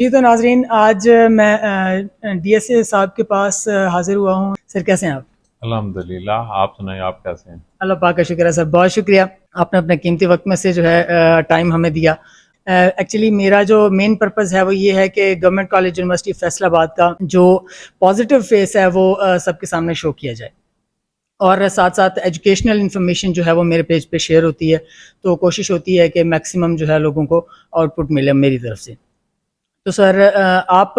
جی تو ناظرین، آج میں ڈی ایس اے صاحب کے پاس حاضر ہوا ہوں. سر کیسے ہیں آپ؟ الحمدللہ. آپ سنائیں، آپ کیسے ہیں؟ اللہ پاک کا شکر ہے سر، بہت شکریہ. آپ نے اپنے قیمتی وقت میں سے جو ہے ٹائم ہمیں دیا. ایکچولی میرا جو مین پرپز ہے وہ یہ ہے کہ گورنمنٹ کالج یونیورسٹی فیصل آباد کا جو پازیٹیو فیس ہے وہ سب کے سامنے شو کیا جائے، اور ساتھ ساتھ ایجوکیشنل انفارمیشن جو ہے وہ میرے پیج پہ شیئر ہوتی ہے، تو کوشش ہوتی ہے کہ میکسیمم جو ہے لوگوں کو آؤٹ پٹ ملے میری طرف سے. تو سر آپ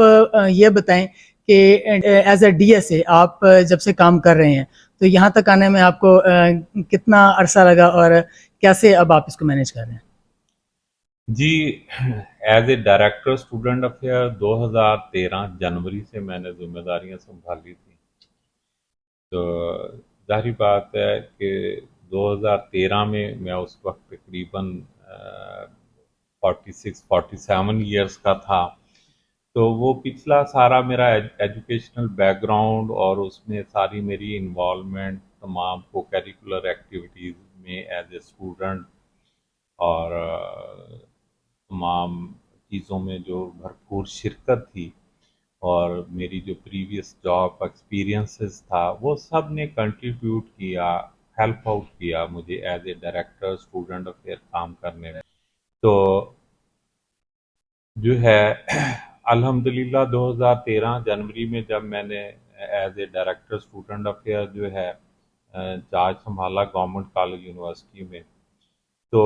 یہ بتائیں کہ as a D S A آپ جب سے کام کر رہے ہیں تو یہاں تک آنے میں آپ کو کتنا عرصہ لگا، اور کیسے اب آپ اس کو مینیج کر رہے ہیں؟ جی، as a director student affair 2013 جنوری سے میں نے ذمہ داریاں سنبھالی تھیں. تو ظاہری بات ہے کہ 2013 میں اس وقت تقریباً 47 ایئرس کا تھا. تو وہ پچھلا سارا میرا ایجوکیشنل بیک گراؤنڈ اور اس میں ساری میری انوالومنٹ تمام کو کیریکولر ایکٹیویٹیز میں ایز اے اسٹوڈنٹ اور تمام چیزوں میں جو بھرپور شرکت تھی، اور میری جو پریویس جاب ایکسپیرینسز تھا وہ سب نے کنٹریبیوٹ کیا، ہیلپ آؤٹ کیا مجھے as a director student affair کام کرنے میں. تو جو ہے الحمدللہ 2013 جنوری میں جب میں نے as a director student affair جو ہے چارج سنبھالا گورنمنٹ کالج یونیورسٹی میں، تو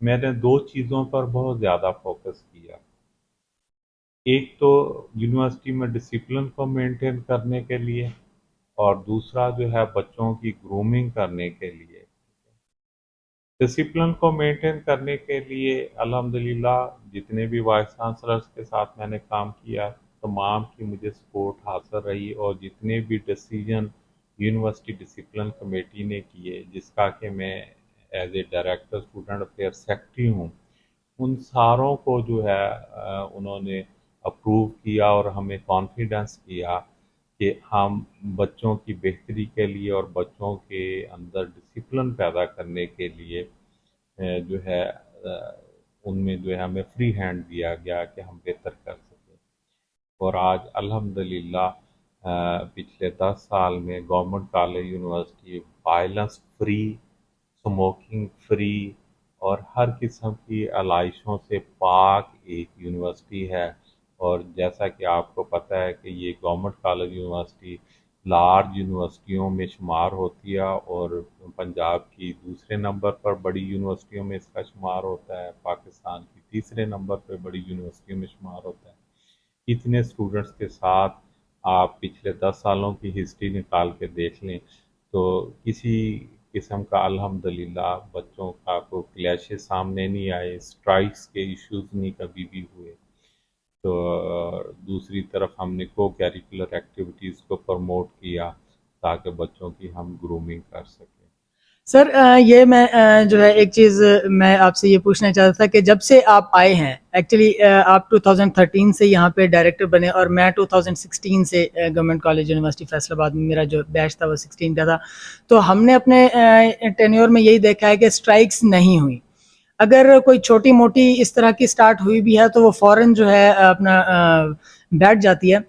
میں نے دو چیزوں پر بہت زیادہ فوکس کیا. ایک تو یونیورسٹی میں ڈسپلن کو مینٹین کرنے کے لیے، اور دوسرا جو ہے بچوں کی گرومنگ کرنے کے لیے. ڈسپلن کو مینٹین کرنے کے لیے الحمدللہ جتنے بھی وائس چانسلرس کے ساتھ میں نے کام کیا، تمام کی مجھے سپورٹ حاصل رہی، اور جتنے بھی ڈیسیجن یونیورسٹی ڈسپلن کمیٹی نے کیے، جس کا کہ میں as a director student affair secretary ہوں، ان ساروں کو جو ہے انہوں نے اپروو کیا اور ہمیں کانفیڈنس کیا کہ ہم بچوں کی بہتری کے لیے اور بچوں کے اندر ڈسپلن پیدا کرنے کے لیے جو ہے ان میں جو ہے ہمیں فری ہینڈ دیا گیا کہ ہم بہتر کر سکیں. اور آج الحمدللہ پچھلے 10 سال میں government college university violence free, smoking free اور ہر قسم کی علائشوں سے پاک ایک یونیورسٹی ہے. اور جیسا کہ آپ کو پتہ ہے کہ یہ گورنمنٹ کالج یونیورسٹی لارج یونیورسٹیوں میں شمار ہوتی ہے، اور پنجاب کی دوسرے نمبر پر بڑی یونیورسٹیوں میں اس کا شمار ہوتا ہے، پاکستان کی تیسرے نمبر پہ بڑی یونیورسٹیوں میں شمار ہوتا ہے. اتنے اسٹوڈنٹس کے ساتھ آپ پچھلے 10 سالوں کی ہسٹری نکال کے دیکھ لیں تو کسی قسم کا الحمدللہ بچوں کا کوئی کلیشز سامنے نہیں آئے، اسٹرائکس کے ایشوز نہیں کبھی بھی ہوئے. تو دوسری طرف ہم نے کو کیریکولر ایکٹیویٹیز کو پروموٹ کیا تاکہ بچوں کی ہم گرومنگ کر سکیں. سر یہ میں جو ہے ایک چیز میں آپ سے یہ پوچھنا چاہتا تھا کہ جب سے آپ آئے ہیں، ایکچولی آپ 2013 سے یہاں پہ ڈائریکٹر بنے، اور میں 2016 سے گورنمنٹ کالج یونیورسٹی فیصل آباد میں میرا جو بیچ تھا وہ 16 کا تھا. تو ہم نے اپنے ٹینیور میں یہی دیکھا ہے کہ اسٹرائکس نہیں ہوئی. اگر کوئی چھوٹی موٹی اس طرح کی سٹارٹ ہوئی بھی ہے تو وہ فوراً جو ہے اپنا بیٹھ جاتی ہے.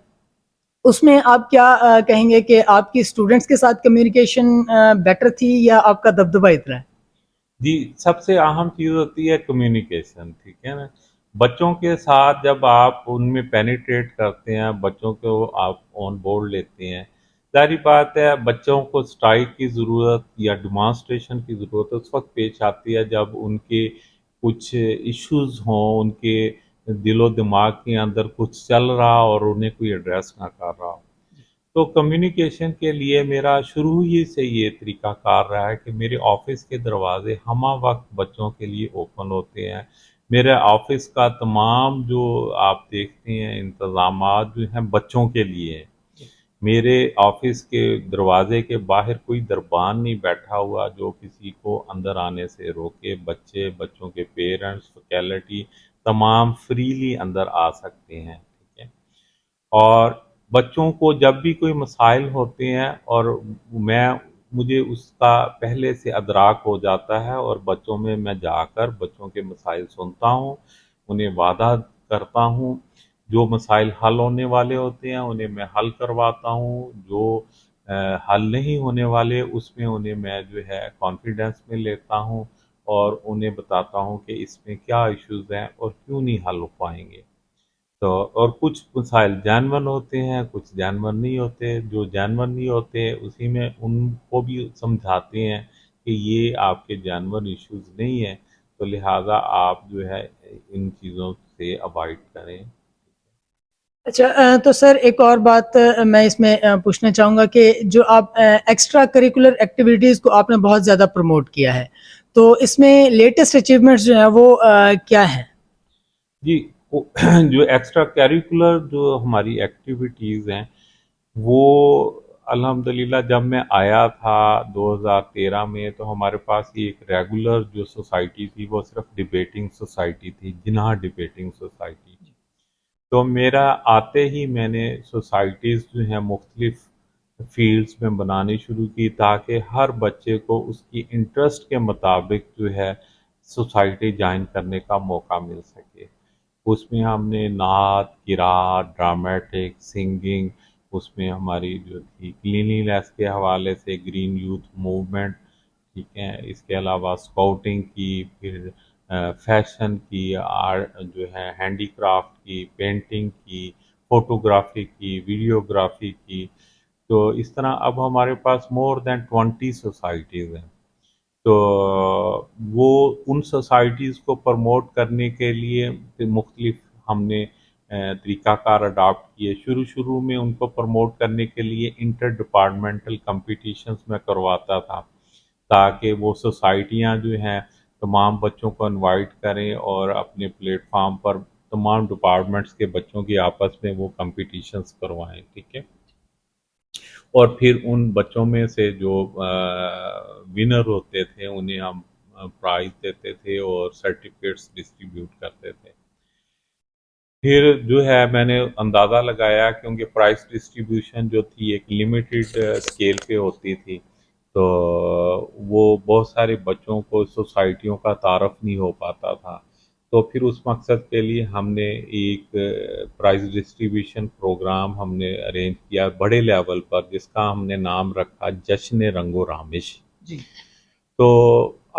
اس میں آپ کیا کہیں گے کہ آپ کی اسٹوڈنٹس کے ساتھ کمیونیکیشن بیٹر تھی، یا آپ کا دبدبہ اتنا ہے؟ جی، سب سے اہم چیز ہوتی ہے کمیونیکیشن، ٹھیک ہے نا. بچوں کے ساتھ جب آپ ان میں پینیٹریٹ کرتے ہیں، بچوں کو آپ آن بورڈ لیتے ہیں، ظاہری بات ہے بچوں کو اسٹرائک کی ضرورت یا ڈیمانسٹریشن کی ضرورت اس وقت پیش آتی ہے جب ان کے کچھ ایشوز ہوں، ان کے دل و دماغ کے اندر کچھ چل رہا اور انہیں کوئی ایڈریس نہ کر رہا ہو. تو کمیونیکیشن کے لیے میرا شروع ہی سے یہ طریقہ کار رہا ہے کہ میرے آفس کے دروازے ہمہ وقت بچوں کے لیے اوپن ہوتے ہیں. میرے آفس کا تمام جو آپ دیکھتے ہیں انتظامات جو ہیں بچوں کے لیے ہیں. میرے آفس کے دروازے کے باہر کوئی دربان نہیں بیٹھا ہوا جو کسی کو اندر آنے سے روکے. بچوں کے پیرنٹس، فیکلٹی تمام فریلی اندر آ سکتے ہیں، ٹھیک ہے. اور بچوں کو جب بھی کوئی مسائل ہوتے ہیں اور میں مجھے اس کا پہلے سے ادراک ہو جاتا ہے، اور بچوں میں جا کر بچوں کے مسائل سنتا ہوں، انہیں وعدہ کرتا ہوں. جو مسائل حل ہونے والے ہوتے ہیں انہیں میں حل کرواتا ہوں، جو حل نہیں ہونے والے اس میں انہیں میں جو ہے کانفیڈنس میں لیتا ہوں اور انہیں بتاتا ہوں کہ اس میں کیا ایشوز ہیں اور کیوں نہیں حل ہو پائیں گے۔ تو اور کچھ مسائل جینون ہوتے ہیں، کچھ جینون نہیں ہوتے، جو جینون نہیں ہوتے اسی میں ان کو بھی سمجھاتے ہیں کہ یہ آپ کے جینون ایشوز نہیں ہیں، تو لہٰذا آپ جو ہے ان چیزوں سے اوائڈ کریں۔ اچھا تو سر ایک اور بات میں اس میں پوچھنا چاہوں گا کہ جو آپ ایکسٹرا کریکولر ایکٹیویٹیز کو آپ نے بہت زیادہ پروموٹ کیا ہے، تو اس میں لیٹسٹ اچیومنٹس جو ہیں وہ کیا ہیں؟ جی، جو ایکسٹرا کیریکولر جو ہماری ایکٹیویٹیز ہیں وہ الحمدللہ جب میں آیا تھا 2013 میں تو ہمارے پاس یہ ایک ریگولر جو سوسائٹی تھی وہ صرف ڈبیٹنگ سوسائٹی تھی، جناح ڈبیٹنگ سوسائٹی۔ تو میرا آتے ہی میں نے سوسائٹیز جو ہیں مختلف فیلڈز میں بنانی شروع کی تاکہ ہر بچے کو اس کی انٹرسٹ کے مطابق جو ہے سوسائٹی جوائن کرنے کا موقع مل سکے۔ اس میں ہم نے نعت، قرات، ڈرامیٹک، سنگنگ، اس میں ہماری جو تھی کلینلیس کے حوالے سے گرین یوتھ موومنٹ، ٹھیک ہے، اس کے علاوہ اسکاؤٹنگ کی، پھر فیشن کی، آرٹ جو ہے ہینڈی کرافٹ کی، پینٹنگ کی، فوٹوگرافی کی، ویڈیوگرافی کی۔ تو اس طرح اب ہمارے پاس مور دین 20 سوسائٹیز ہیں۔ تو وہ ان سوسائٹیز کو پروموٹ کرنے کے لیے مختلف ہم نے طریقہ کار اڈاپٹ کیے۔ شروع میں ان کو پروموٹ کرنے کے لیے انٹر ڈپارٹمنٹل کمپٹیشنز میں کرواتا تھا تاکہ وہ سوسائٹیاں جو ہیں تمام بچوں کو انوائٹ کریں اور اپنے پلیٹ فارم پر تمام ڈپارٹمنٹس کے بچوں کی آپس میں وہ کمپٹیشنز کروائیں، ٹھیک ہے۔ اور پھر ان بچوں میں سے جو ونر ہوتے تھے انہیں ہم پرائز دیتے تھے اور سرٹیفکیٹس ڈسٹریبیوٹ کرتے تھے۔ پھر جو ہے میں نے اندازہ لگایا کیونکہ پرائز ڈسٹریبیوشن جو تھی ایک لمیٹڈ اسکیل پہ ہوتی تھی تو وہ بہت سارے بچوں کو سوسائٹیوں کا تعارف نہیں ہو پاتا تھا، تو پھر اس مقصد کے لیے ہم نے ایک پرائز ڈسٹریبیوشن پروگرام ہم نے ارینج کیا بڑے لیول پر، جس کا ہم نے نام رکھا جشن رنگ و رامش۔ جی تو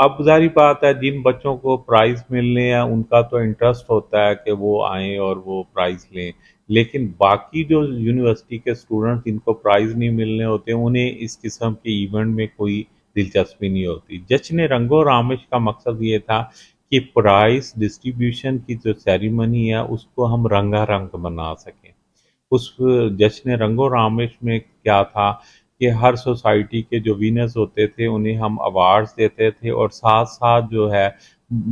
اب ظاہری بات ہے جن بچوں کو پرائز ملنے ہیں ان کا تو انٹرسٹ ہوتا ہے کہ وہ آئیں اور وہ پرائز لیں، لیکن باقی جو یونیورسٹی کے اسٹوڈنٹ جن کو پرائز نہیں ملنے ہوتے انہیں اس قسم کے ایونٹ میں کوئی دلچسپی نہیں ہوتی۔ جشن رنگ و رامش کا مقصد یہ تھا کہ پرائز ڈسٹریبیوشن کی جو سیریمنی ہے اس کو ہم رنگا رنگ بنا سکیں۔ اس جشن رنگ و رامش میں کیا تھا کہ ہر سوسائٹی کے جو وینرز ہوتے تھے انہیں ہم ایوارڈز دیتے تھے اور ساتھ ساتھ جو ہے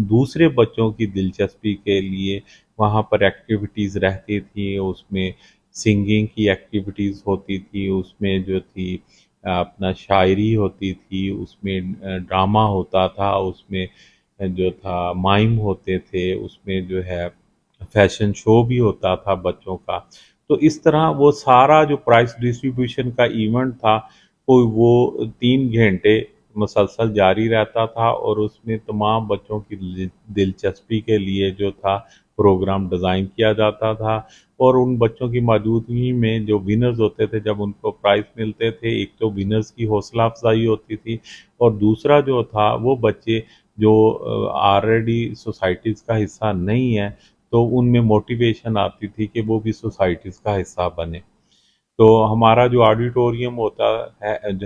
دوسرے بچوں کی دلچسپی کے لیے وہاں پر ایکٹیویٹیز رہتی تھی، اس میں سنگنگ کی ایکٹیویٹیز ہوتی تھی، اس میں جو تھی اپنا شاعری ہوتی تھی، اس میں ڈرامہ ہوتا تھا، اس میں جو تھا مائم ہوتے تھے، اس میں جو ہے فیشن شو بھی ہوتا تھا بچوں کا۔ تو اس طرح وہ سارا جو پرائز ڈسٹریبیوشن کا ایونٹ تھا وہ 3 گھنٹے مسلسل جاری رہتا تھا اور اس میں تمام بچوں کی دلچسپی کے لیے جو تھا پروگرام ڈیزائن کیا جاتا تھا، اور ان بچوں کی موجودگی میں جو ونرز ہوتے تھے جب ان کو پرائز ملتے تھے ایک تو ونرز کی حوصلہ افزائی ہوتی تھی اور دوسرا جو تھا وہ بچے جو آلریڈی سوسائٹیز کا حصہ نہیں ہیں تو ان میں موٹیویشن آتی تھی کہ وہ بھی سوسائٹیز کا حصہ بنے۔ تو ہمارا جو آڈیٹوریم ہوتا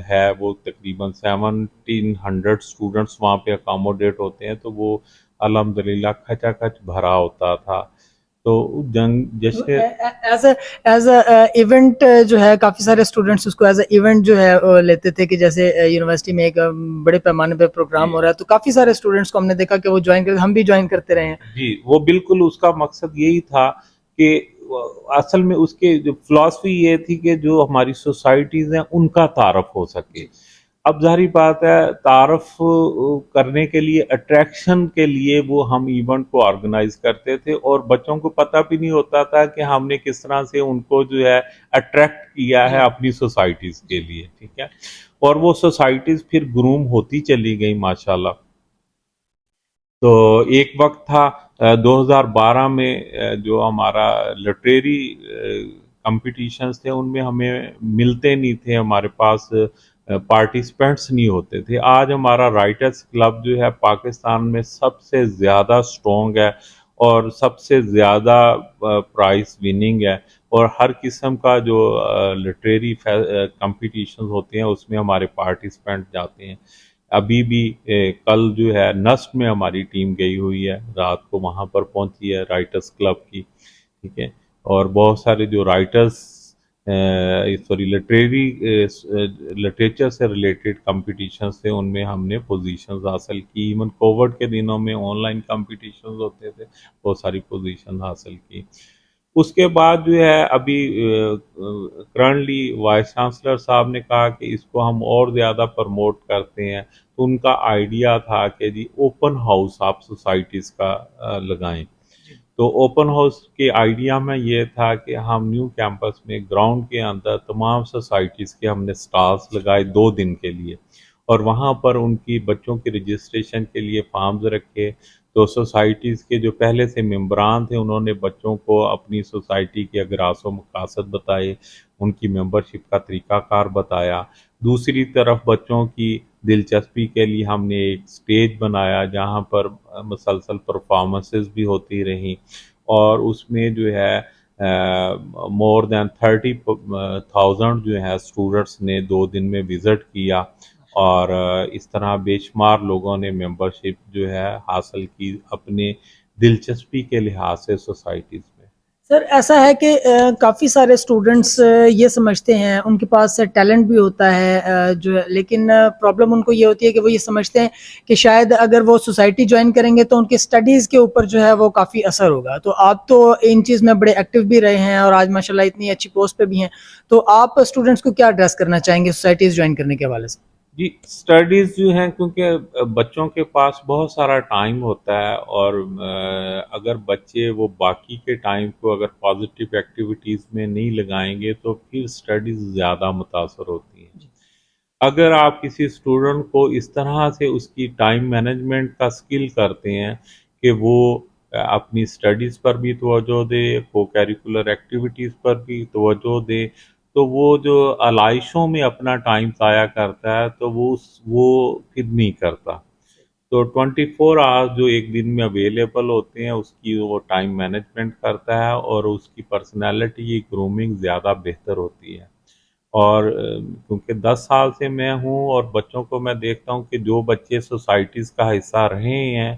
ہے وہ تقریباً 1700 اسٹوڈنٹس وہاں پہ اکاموڈیٹ ہوتے ہیں، تو وہ الحمدللہ کھچا کھچ بھرا ہوتا تھا۔ تو جیسے ایز اے ایونٹ جو ہے کافی سارے اسٹوڈنٹس اس کو ایز اے ایونٹ جو ہے لیتے تھے کہ جیسے یونیورسٹی میں ایک بڑے پیمانے پہ پروگرام ہو رہا ہے تو کافی سارے اسٹوڈنٹس کو ہم نے دیکھا کہ وہ جوائن کرتے، ہم بھی جوائن کرتے رہے ہیں۔ جی وہ بالکل اس کا مقصد یہی تھا کہ اصل میں اس کے جو فلاسفی یہ تھی کہ جو ہماری سوسائٹیز ہیں ان کا تعارف ہو سکے۔ اب ظاہری بات ہے تعارف کرنے کے لیے اٹریکشن کے لیے وہ ہم ایونٹ کو آرگنائز کرتے تھے اور بچوں کو پتہ بھی نہیں ہوتا تھا کہ ہم نے کس طرح سے ان کو جو ہے اٹریکٹ کیا ہے اپنی سوسائٹیز کے لیے، ٹھیک ہے، اور وہ سوسائٹیز پھر گروم ہوتی چلی گئی ماشاءاللہ۔ تو ایک وقت تھا 2012 میں جو ہمارا لٹریری کمپٹیشنز تھے ان میں ہمیں ملتے نہیں تھے، ہمارے پاس پارٹیسپینٹس نہیں ہوتے تھے. آج ہمارا رائٹرز کلب جو ہے پاکستان میں سب سے زیادہ سٹرونگ ہے اور سب سے زیادہ پرائز وننگ ہے، اور ہر قسم کا جو لٹریری کمپٹیشنز ہوتے ہیں اس میں ہمارے پارٹیسپینٹ جاتے ہیں. ابھی بھی کل جو ہے نسٹ میں ہماری ٹیم گئی ہوئی ہے، رات کو وہاں پر پہنچی ہے رائٹرز کلب کی، ٹھیک ہے. اور بہت سارے جو رائٹرز سوری لٹریچر سے ریلیٹڈ کمپٹیشنز تھے ان میں ہم نے پوزیشنز حاصل کی. ایون کووڈ کے دنوں میں آن لائن کمپٹیشنز ہوتے تھے، بہت ساری پوزیشن حاصل کی. اس کے بعد جو ہے ابھی کرنٹلی وائس چانسلر صاحب نے کہا کہ اس کو ہم اور زیادہ پروموٹ کرتے ہیں، تو ان کا آئیڈیا تھا کہ جی اوپن ہاؤس آپ سوسائٹیز کا لگائیں. تو اوپن ہاؤس کے آئیڈیا میں یہ تھا کہ ہم نیو کیمپس میں گراؤنڈ کے اندر تمام سوسائٹیز کے ہم نے سٹالز لگائے 2 دن کے لیے، اور وہاں پر ان کی بچوں کی رجسٹریشن کے لیے فارمز رکھے. تو سوسائٹیز کے جو پہلے سے ممبران تھے انہوں نے بچوں کو اپنی سوسائٹی کے اغراض و مقاصد بتائے، ان کی ممبرشپ کا طریقہ کار بتایا. دوسری طرف بچوں کی دلچسپی کے لیے ہم نے ایک سٹیج بنایا جہاں پر مسلسل پرفارمنسز بھی ہوتی رہیں، اور اس میں جو ہے مور دین 30,000 جو ہے اسٹوڈنٹس نے 2 دن میں وزٹ کیا، اور اس طرح بے شمار لوگوں نے ممبرشپ جو ہے حاصل کی اپنے دلچسپی کے لحاظ سے سوسائٹیز میں. سر ایسا ہے کہ کافی سارے اسٹوڈنٹس یہ سمجھتے ہیں ان کے پاس ٹیلنٹ بھی ہوتا ہے جو لیکن پرابلم ان کو یہ ہوتی ہے کہ وہ یہ سمجھتے ہیں کہ شاید اگر وہ سوسائٹی جوائن کریں گے تو ان کی اسٹڈیز کے اوپر جو ہے وہ کافی اثر ہوگا. تو آپ تو ان چیز میں بڑے ایکٹیو بھی رہے ہیں اور آج ماشاء اللہ اتنی اچھی پوسٹ پہ بھی ہیں، تو آپ اسٹوڈنٹس کو کیا ایڈریس کرنا چاہیں گے سوسائٹیز جوائن کرنے کے حوالے سے؟ جی اسٹڈیز جو ہیں کیونکہ بچوں کے پاس بہت سارا ٹائم ہوتا ہے، اور اگر بچے وہ باقی کے ٹائم کو اگر پازیٹیو ایکٹیویٹیز میں نہیں لگائیں گے تو پھر اسٹڈیز زیادہ متاثر ہوتی ہیں. اگر آپ کسی اسٹوڈنٹ کو اس طرح سے اس کی ٹائم مینجمنٹ کا سکل کرتے ہیں کہ وہ اپنی اسٹڈیز پر بھی توجہ دے، کو کیریکولر ایکٹیویٹیز پر بھی توجہ دے، تو وہ جو علائشوں میں اپنا ٹائم ضائع کرتا ہے تو وہ پھر نہیں کرتا. تو 24 آورس جو ایک دن میں اویلیبل ہوتے ہیں اس کی وہ ٹائم مینجمنٹ کرتا ہے، اور اس کی پرسنالٹی کی گرومنگ زیادہ بہتر ہوتی ہے. اور کیونکہ 10 سال سے میں ہوں اور بچوں کو میں دیکھتا ہوں کہ جو بچے سوسائٹیز کا حصہ رہے ہیں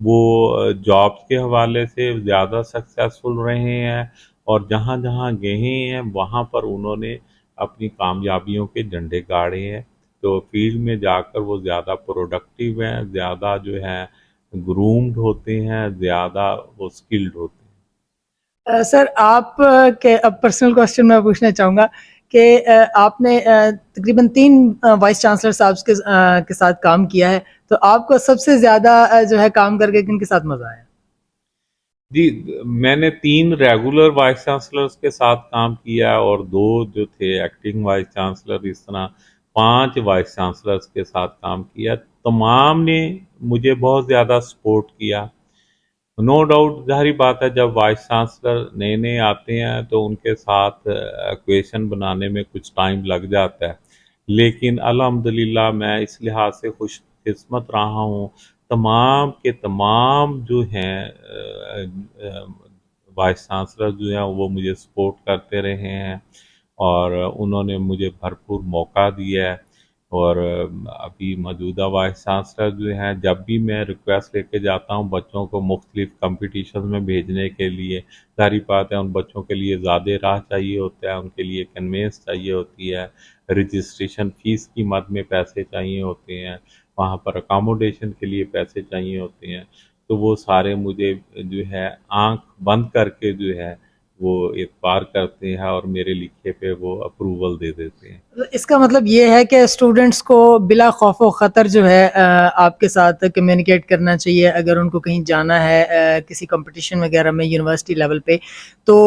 وہ جابس کے حوالے سے زیادہ سکسیسفل رہے ہیں، اور جہاں جہاں گئے ہیں وہاں پر انہوں نے اپنی کامیابیوں کے جھنڈے گاڑے ہیں. تو فیلڈ میں جا کر وہ زیادہ پروڈکٹیو ہیں، زیادہ جو ہے گرومڈ ہوتے ہیں، زیادہ وہ سکلڈ ہوتے ہیں. سر آپ کے اب پرسنل کوشچن میں پوچھنا چاہوں گا کہ آپ نے تقریباً 3 وائس چانسلر صاحب کے ساتھ کام کیا ہے، تو آپ کو سب سے زیادہ جو ہے کام کر کے کن کے ساتھ مزہ آیا؟ جی میں نے 3 ریگولر وائس چانسلرز کے ساتھ کام کیا، اور 2 جو تھے ایکٹنگ وائس چانسلر، اس طرح 5 وائس چانسلرز کے ساتھ کام کیا. تمام نے مجھے بہت زیادہ سپورٹ کیا. نو ڈاؤٹ ظاہری بات ہے جب وائس چانسلر نئے نئے آتے ہیں تو ان کے ساتھ ایکویشن بنانے میں کچھ ٹائم لگ جاتا ہے، لیکن الحمدللہ میں اس لحاظ سے خوش قسمت رہا ہوں. تمام کے تمام جو ہیں وائس چانسلر جو ہیں وہ مجھے سپورٹ کرتے رہے ہیں، اور انہوں نے مجھے بھرپور موقع دیا ہے. اور ابھی موجودہ وائس چانسلر جو ہیں جب بھی میں ریکویسٹ لے کے جاتا ہوں بچوں کو مختلف کمپٹیشن میں بھیجنے کے لیے، ظاہری بات ہے ان بچوں کے لیے زیادہ راہ چاہیے ہوتا ہے، ان کے لیے کنوینس چاہیے ہوتی ہے، رجسٹریشن فیس کی مد میں پیسے چاہیے ہوتے ہیں، وہاں پر اکاموڈیشن کے لیے پیسے چاہیے ہوتے ہیں. تو وہ سارے مجھے جو ہے آنکھ بند کر کے جو ہے وہ اعتبار کرتے ہیں اور میرے لکھے پہ وہ اپروول دے دیتے ہیں. اس کا مطلب یہ ہے کہ اسٹوڈنٹس کو بلا خوف و خطر جو ہے آپ کے ساتھ کمیونیکیٹ کرنا چاہیے اگر ان کو کہیں جانا ہے کسی کمپٹیشن وغیرہ میں یونیورسٹی لیول پہ، تو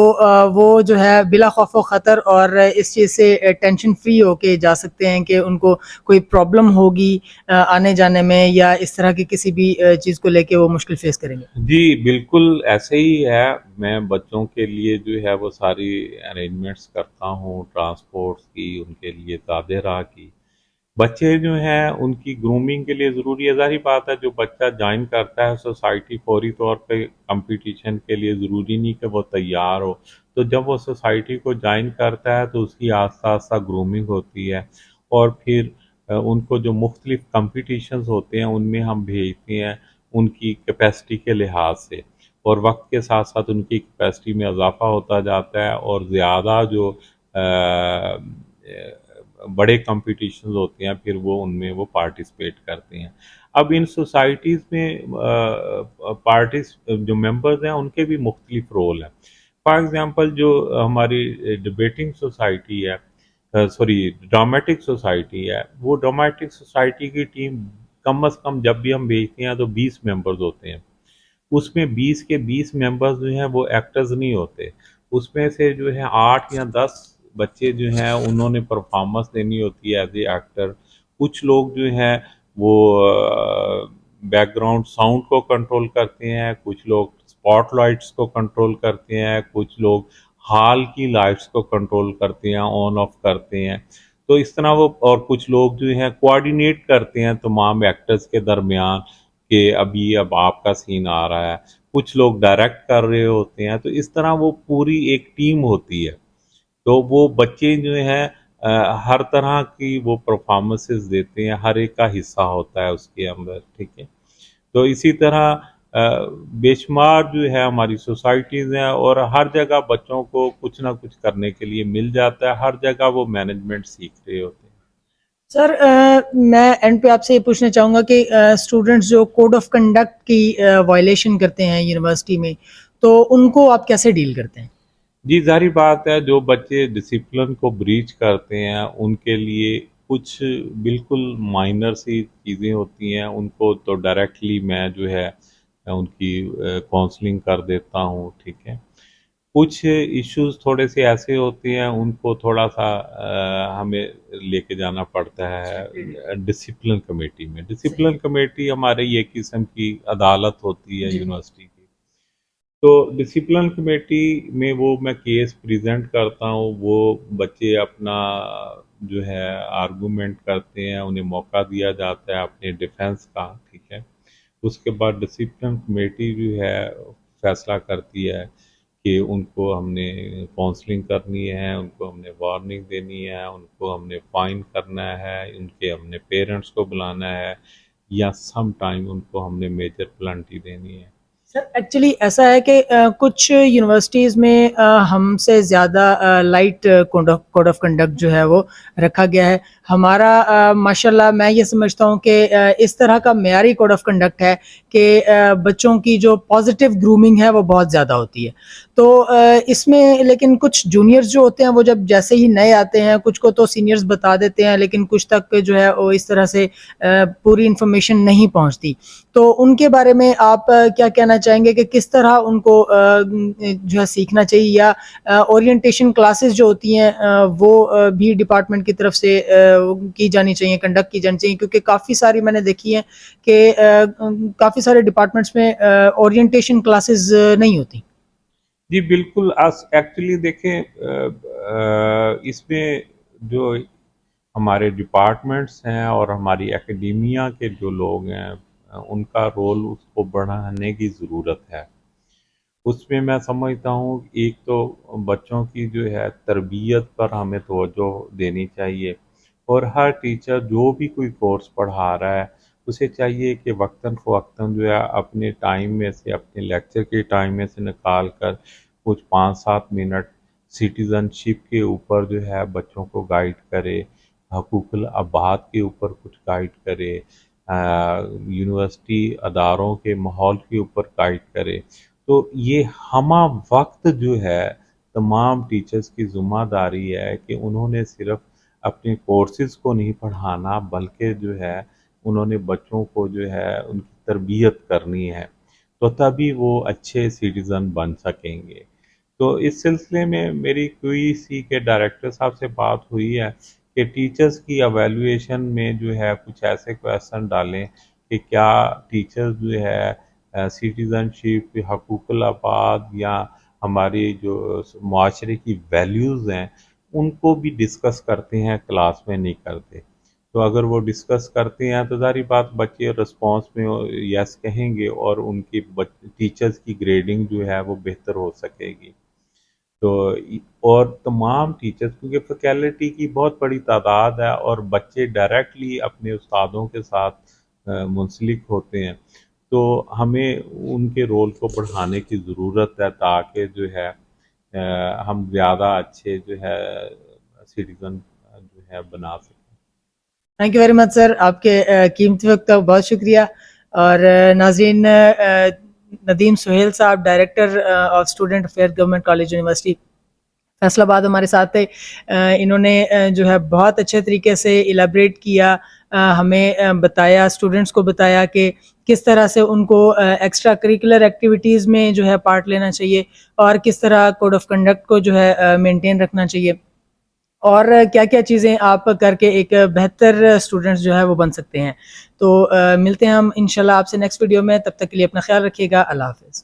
وہ جو ہے بلا خوف و خطر اور اس چیز سے ٹینشن فری ہو کے جا سکتے ہیں کہ ان کو کوئی پرابلم ہوگی آنے جانے میں یا اس طرح کی کسی بھی چیز کو لے کے وہ مشکل فیس کریں گے. جی بالکل ایسے ہی ہے. میں بچوں کے لیے جو ہے وہ ساری ارینجمنٹس کرتا ہوں ٹرانسپورٹس کی، ان کے لیے زیادہ راہ کی. بچے جو ہیں ان کی گرومنگ کے لیے ضروری ہے. ظاہری بات ہے جو بچہ جوائن کرتا ہے سوسائٹی فوری طور پہ کمپٹیشن کے لیے ضروری نہیں کہ وہ تیار ہو. تو جب وہ سوسائٹی کو جوائن کرتا ہے تو اس کی آہستہ آہستہ گرومنگ ہوتی ہے، اور پھر ان کو جو مختلف کمپٹیشنز ہوتے ہیں ان میں ہم بھیجتے ہیں ان کی کیپیسٹی کے لحاظ سے، اور وقت کے ساتھ ساتھ ان کی کیپیسٹی میں اضافہ ہوتا جاتا ہے اور زیادہ جو بڑے کمپٹیشنز ہوتے ہیں پھر وہ ان میں وہ پارٹیسپیٹ کرتے ہیں. اب ان سوسائٹیز میں پارٹیز جو ممبرز ہیں ان کے بھی مختلف رول ہیں. فار ایگزامپل جو ہماری ڈبیٹنگ سوسائٹی ہے، سوری ڈرامیٹک سوسائٹی ہے، وہ ڈرامیٹک سوسائٹی کی ٹیم کم از کم جب بھی ہم بھیجتے ہیں تو 20 ممبرز ہوتے ہیں. اس میں 20 کے 20 ممبرز جو ہیں وہ ایکٹرز نہیں ہوتے. اس میں سے جو ہے 8 یا 10 بچے جو ہیں انہوں نے پرفارمنس دینی ہوتی ہے ایز اے ایکٹر. کچھ لوگ جو ہیں وہ بیک گراؤنڈ ساؤنڈ کو کنٹرول کرتے ہیں، کچھ لوگ اسپاٹ لائٹس کو کنٹرول کرتے ہیں، کچھ لوگ ہال کی لائٹس کو کنٹرول کرتے ہیں، آن آف کرتے ہیں. تو اس طرح وہ، اور کچھ لوگ جو ہیں کوآرڈینیٹ کرتے ہیں تمام ایکٹرز کے درمیان کہ اب آپ کا سین آ رہا ہے. کچھ لوگ ڈائریکٹ کر رہے ہوتے ہیں. تو اس طرح وہ پوری ایک ٹیم ہوتی ہے. تو وہ بچے جو ہیں ہر طرح کی وہ پرفارمنسز دیتے ہیں، ہر ایک کا حصہ ہوتا ہے اس کے اندر. ٹھیک ہے. تو اسی طرح بے شمار جو ہے ہماری سوسائٹیز ہیں، اور ہر جگہ بچوں کو کچھ نہ کچھ کرنے کے لیے مل جاتا ہے. ہر جگہ وہ مینجمنٹ سیکھ رہے ہوتے ہیں. سر میں اینڈ پہ آپ سے یہ پوچھنا چاہوں گا کہ اسٹوڈنٹس جو کوڈ آف کنڈکٹ کی وائلیشن کرتے ہیں یونیورسٹی میں، تو ان کو آپ کیسے ڈیل کرتے ہیں؟ جی ظاہری بات ہے جو بچے ڈسپلن کو بریچ کرتے ہیں ان کے لیے کچھ بالکل مائنر سی چیزیں ہوتی ہیں. ان کو تو ڈائریکٹلی میں جو ہے ان کی کاؤنسلنگ کر دیتا ہوں. ٹھیک ہے. کچھ ایشوز تھوڑے سے ایسے ہوتے ہیں ان کو تھوڑا سا ہمیں لے کے جانا پڑتا ہے ڈسپلن کمیٹی میں. ڈسپلن کمیٹی ہمارے یہ قسم کی عدالت ہوتی ہے یونیورسٹی کی. تو ڈسپلن کمیٹی میں وہ میں کیس پریزنٹ کرتا ہوں. وہ بچے اپنا جو ہے آرگومنٹ کرتے ہیں، انہیں موقع دیا جاتا ہے اپنے ڈیفنس کا. ٹھیک ہے. اس کے بعد ڈسپلن کمیٹی جو ہے فیصلہ کرتی ہے کہ ان کو ہم نے کاؤنسلنگ کرنی ہے، ان کو ہم نے وارننگ دینی ہے، ان کو ہم نے فائن کرنا ہے، ان کے ہم نے پیرنٹس کو بلانا ہے، یا سم ٹائم ان کو ہم نے میجر پلنٹی دینی ہے. سر ایکچولی ایسا ہے کہ کچھ یونیورسٹیز میں ہم سے زیادہ لائٹ کوڈ آف کنڈکٹ جو ہے وہ رکھا گیا ہے. ہمارا ماشاءاللہ میں یہ سمجھتا ہوں کہ اس طرح کا معیاری کوڈ آف کنڈکٹ ہے کہ بچوں کی جو پازیٹیو گرومنگ ہے وہ بہت زیادہ ہوتی ہے. تو اس میں لیکن کچھ جونیئرز جو ہوتے ہیں وہ جب جیسے ہی نئے آتے ہیں کچھ کو تو سینئرز بتا دیتے ہیں، لیکن کچھ تک جو ہے وہ اس طرح سے پوری انفارمیشن نہیں پہنچتی. تو ان کے بارے میں آپ کیا کہنا چاہیں گے کہ کس طرح ان کو جو ہے سیکھنا چاہیے، یا اورینٹیشن کلاسز جو ہوتی ہیں وہ بھی ڈپارٹمنٹ کی طرف سے کی جانی چاہیے، کنڈکٹ کی جانی چاہیے؟ کیونکہ کافی ساری میں نے دیکھی ہیں کہ کافی سارے ڈپارٹمنٹس میں اورینٹیشن کلاسز نہیں ہوتی. جی بالکل. ایکچولی دیکھیں اس میں جو ہمارے ڈپارٹمنٹس ہیں اور ہماری اکیڈیمیا کے جو لوگ ہیں ان کا رول اس کو بڑھانے کی ضرورت ہے. اس میں سمجھتا ہوں ایک تو بچوں کی جو ہے تربیت پر ہمیں توجہ دینی چاہیے، اور ہر ٹیچر جو بھی کوئی کورس پڑھا رہا ہے اسے چاہیے کہ وقتاً فوقتاً جو ہے اپنے ٹائم میں سے، اپنے لیکچر کے ٹائم میں سے نکال کر کچھ 5-7 منٹ سٹیزن شپ کے اوپر جو ہے بچوں کو گائیڈ کرے، حقوق العباد کے اوپر کچھ گائیڈ کرے، یونیورسٹی اداروں کے ماحول کے اوپر گائیڈ کرے. تو یہ ہمہ وقت جو ہے تمام ٹیچرز کی ذمہ داری ہے کہ انہوں نے صرف اپنے کورسز کو نہیں پڑھانا بلکہ جو ہے انہوں نے بچوں کو جو ہے ان کی تربیت کرنی ہے، تو تبھی وہ اچھے سٹیزن بن سکیں گے۔ تو اس سلسلے میں میری QEC کے ڈائریکٹر صاحب سے بات ہوئی ہے کہ ٹیچرز کی ایویلویشن میں جو ہے کچھ ایسے کویسچن ڈالیں کہ کیا ٹیچرز جو ہے سٹیزن شپ، حقوق العباد یا ہماری جو معاشرے کی ویلیوز ہیں ان کو بھی ڈسکس کرتے ہیں، کلاس میں نہیں کرتے۔ تو اگر وہ ڈسکس کرتے ہیں تو ظاہری بات بچے رسپانس میں یس کہیں گے اور ان کی ٹیچرز کی گریڈنگ جو ہے وہ بہتر ہو سکے گی۔ تو اور تمام ٹیچرز کیونکہ فیکلٹی کی بہت بڑی تعداد ہے اور بچے ڈائریکٹلی اپنے استادوں کے ساتھ منسلک ہوتے ہیں، تو ہمیں ان کے رول کو بڑھانے کی ضرورت ہے تاکہ جو ہے ہم زیادہ اچھے جو ہے سٹیزن جو ہے بنا سکیں۔ تھینک یو ویری مچ سر، آپ کے قیمتی وقت کا بہت شکریہ۔ اور ناظرین، ندیم سہیل صاحب، director of student affair government college university Faisal آباد ہمارے ساتھ تھے۔ انہوں نے جو ہے بہت اچھے طریقے سے ایلیبریٹ کیا، ہمیں بتایا، اسٹوڈنٹس کو بتایا کہ کس طرح سے ان کو ایکسٹرا کریکولر ایکٹیویٹیز میں جو ہے پارٹ لینا چاہیے اور کس طرح کوڈ آف کنڈکٹ کو جو ہے مینٹین رکھنا چاہیے، اور کیا کیا چیزیں آپ کر کے ایک بہتر اسٹوڈنٹس جو ہے وہ بن سکتے ہیں۔ تو ملتے ہیں ہم انشاءاللہ آپ سے نیکسٹ ویڈیو میں، تب تک کے لیے اپنا خیال رکھیے گا۔ اللہ حافظ۔